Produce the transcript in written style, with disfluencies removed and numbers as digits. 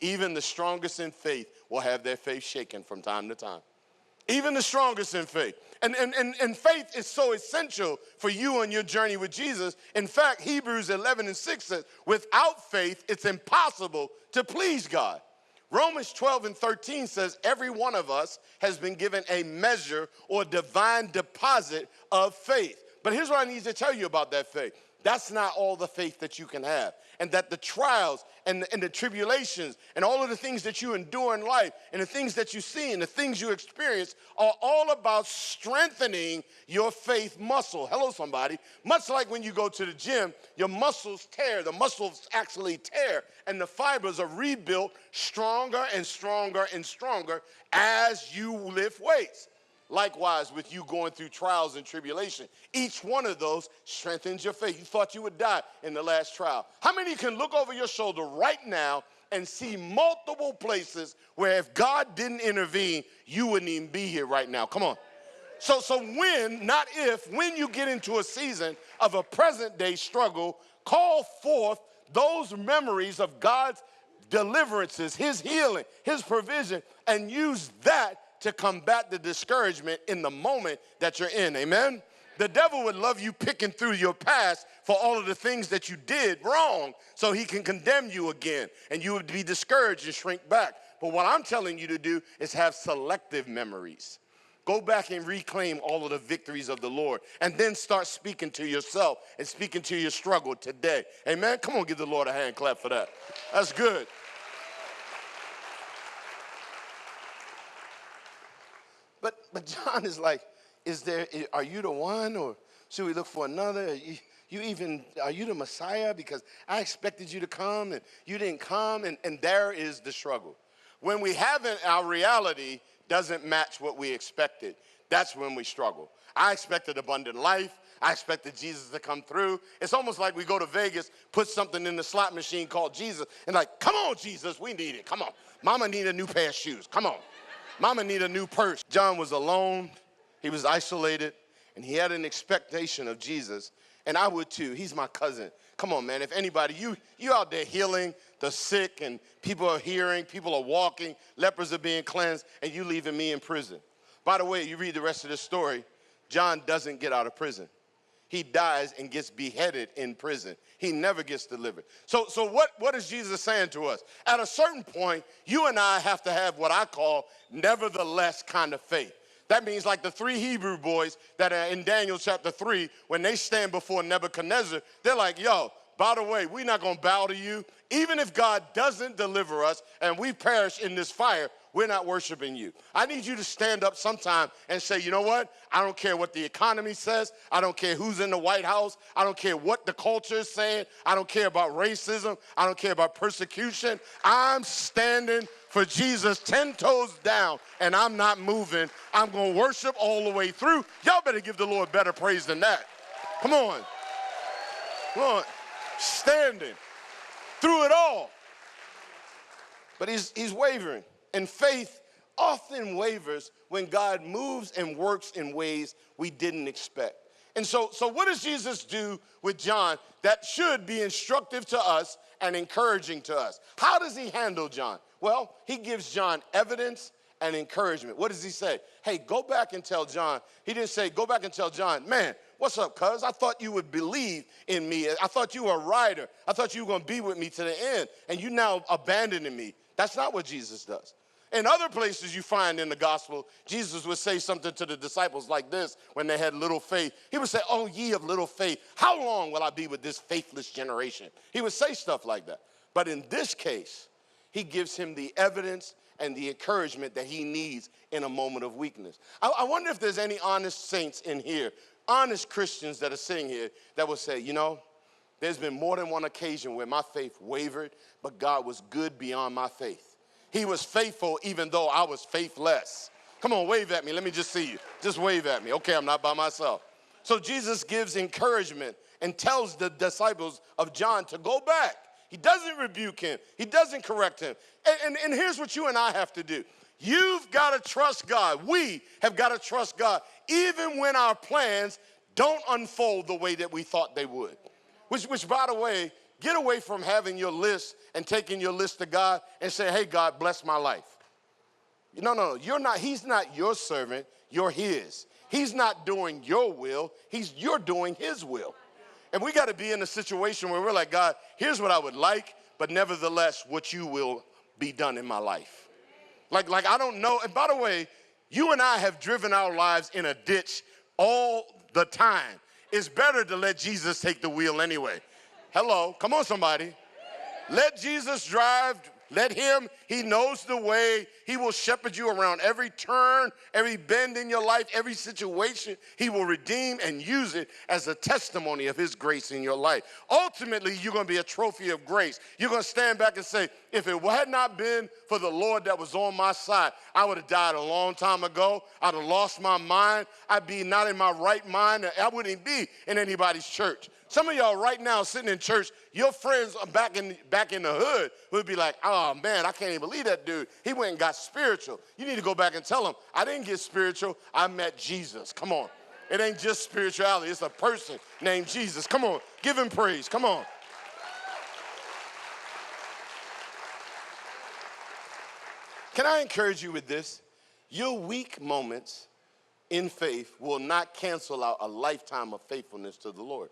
even the strongest in faith will have their faith shaken from time to time. Even the strongest in faith. And faith is so essential for you on your journey with Jesus. In fact, Hebrews 11:6 says, without faith, it's impossible to please God. Romans 12:13 says, every one of us has been given a measure or divine deposit of faith. But here's what I need to tell you about that faith. That's not all the faith that you can have. And that the trials and the tribulations and all of the things that you endure in life and the things that you see and the things you experience are all about strengthening your faith muscle. Hello, somebody. Much like when you go to the gym, your muscles tear. The muscles actually tear. And the fibers are rebuilt stronger and stronger and stronger as you lift weights. Likewise, with you going through trials and tribulation, each one of those strengthens your faith. You thought you would die in the last trial. How many can look over your shoulder right now and see multiple places where if God didn't intervene, you wouldn't even be here right now? Come on. So when, not if, when you get into a season of a present day struggle, call forth those memories of God's deliverances, his healing, his provision, and use that to combat the discouragement in the moment that you're in, amen? The devil would love you picking through your past for all of the things that you did wrong so he can condemn you again, and you would be discouraged and shrink back. But what I'm telling you to do is have selective memories. Go back and reclaim all of the victories of the Lord, and then start speaking to yourself and speaking to your struggle today, amen? Come on, give the Lord a hand clap for that. That's good. But John is like, are you the one, or should we look for another? Are you the Messiah? Because I expected you to come and you didn't come, and there is the struggle. When we haven't, our reality doesn't match what we expected. That's when we struggle. I expected abundant life. I expected Jesus to come through. It's almost like we go to Vegas, put something in the slot machine called Jesus, and like, come on, Jesus, we need it. Come on. Mama need a new pair of shoes. Come on. Mama need a new purse. John was alone, he was isolated, and he had an expectation of Jesus, and I would too. He's my cousin. Come on, man, if anybody, you out there healing the sick, and people are hearing, people are walking, lepers are being cleansed, and you leaving me in prison. By the way, you read the rest of the story, John doesn't get out of prison. He dies and gets beheaded in prison. He never gets delivered. So what is Jesus saying to us? At a certain point, you and I have to have what I call nevertheless kind of faith. That means like the three Hebrew boys that are in Daniel chapter 3, when they stand before Nebuchadnezzar, they're like, yo, by the way, we're not going to bow to you. Even if God doesn't deliver us and we perish in this fire, we're not worshiping you. I need you to stand up sometime and say, you know what? I don't care what the economy says. I don't care who's in the White House. I don't care what the culture is saying. I don't care about racism. I don't care about persecution. I'm standing for Jesus 10 toes down, and I'm not moving. I'm going to worship all the way through. Y'all better give the Lord better praise than that. Come on. Come on. Standing through it all. But he's wavering. And faith often wavers when God moves and works in ways we didn't expect. And so what does Jesus do with John that should be instructive to us and encouraging to us? How does he handle John? Well, he gives John evidence and encouragement. What does he say? Hey, go back and tell John. He didn't say, go back and tell John, man, what's up, cuz? I thought you would believe in me. I thought you were a rider. I thought you were going to be with me to the end, and you now abandoning me. That's not what Jesus does. In other places you find in the gospel, Jesus would say something to the disciples like this when they had little faith. He would say, oh, ye of little faith, how long will I be with this faithless generation? He would say stuff like that. But in this case, he gives him the evidence and the encouragement that he needs in a moment of weakness. I wonder if there's any honest saints in here, honest Christians that are sitting here that will say, you know, there's been more than one occasion where my faith wavered, but God was good beyond my faith. He was faithful even though I was faithless. Come on, wave at me. Let me just see you. Just wave at me. Okay, I'm not by myself. So Jesus gives encouragement and tells the disciples of John to go back. He doesn't rebuke him. He doesn't correct him. And here's what you and I have to do. You've got to trust God. We have got to trust God even when our plans don't unfold the way that we thought they would. Which by the way, Get away from having your list and taking your list to God and say, hey, God, bless my life. No, you're not. He's not your servant. You're his. He's not doing your will. You're doing his will. And we got to be in a situation where we're like, God, here's what I would like, but nevertheless, what you will be done in my life. Like I don't know. And by the way, you and I have driven our lives in a ditch all the time. It's better to let Jesus take the wheel anyway. Hello, come on, somebody. Let Jesus drive. Let him. He knows the way. He will shepherd you around every turn, every bend in your life, every situation. He will redeem and use it as a testimony of his grace in your life. Ultimately, you're going to be a trophy of grace. You're going to stand back and say, if it had not been for the Lord that was on my side, I would have died a long time ago. I'd have lost my mind. I'd be not in my right mind. I wouldn't be in anybody's church. Some of y'all right now sitting in church, your friends are back in the hood would be like, oh, man, I can't even believe that dude. He went and got spiritual. You need to go back and tell him, I didn't get spiritual. I met Jesus. Come on. It ain't just spirituality. It's a person named Jesus. Come on. Give him praise. Come on. Can I encourage you with this? Your weak moments in faith will not cancel out a lifetime of faithfulness to the Lord.